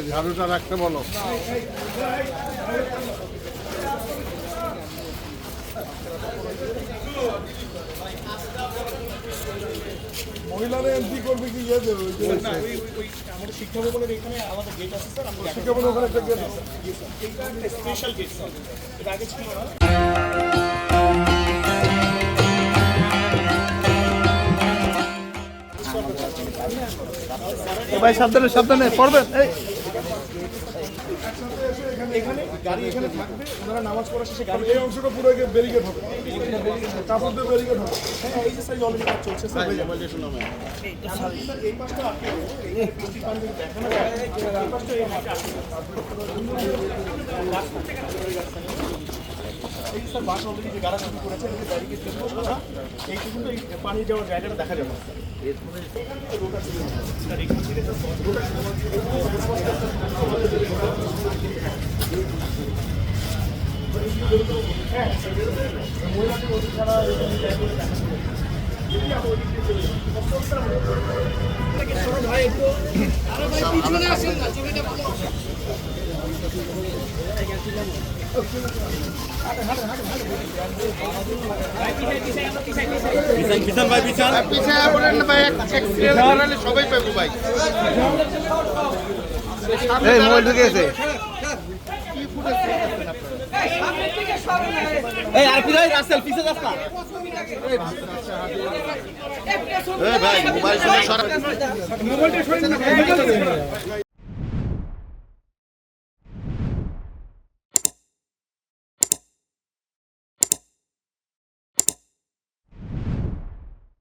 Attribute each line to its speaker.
Speaker 1: ঝাড়ুটা রাখতে বলো। মহিলারা এন্ট্রি করবে কি ইয়ে দেবে? আমাদের শিক্ষা ভবনের এখানে আমাদের গেট আছে স্যার, আমাদের শিক্ষা ভবনের ওখানে একটা গেট আছে, এটা একটা স্পেশাল গেট স্যার, এটা আগে ছিল না।
Speaker 2: ভাই সাবধানে সাবধানে পড়বেন।
Speaker 1: এখানে গাড়ি এখানে থাকবে, ওনারা নামাজ পড়া শেষে গাড়ি এই অংশটা পুরো ব্যারিকেড হবে, কাপড় দিয়ে ব্যারিকেড হবে। হ্যাঁ এই যে সাইজ অলরেডি কাজ চলছে স্যার। এই পাশটা আপনি এই প্রতিপান যদি দেখানো যায়, এই পাশটা এই মাঠে আসবে। এই স্যার বাস অলরেডি যে গাড়া শুরু করেছে, এই ব্যারিকেড দিয়ে সাদা এইটুকু কিন্তু এই পানি যাওয়ার জায়গাটা দেখা যাবে।
Speaker 2: সবাই পাবো ভাই। এই মোবাইল ঢুকে গেছে। এই আর পিছনে রাস্তা পিছে যাস না। এই ভাই মোবাইল সরা, মোবাইলটা সরিয়ে না।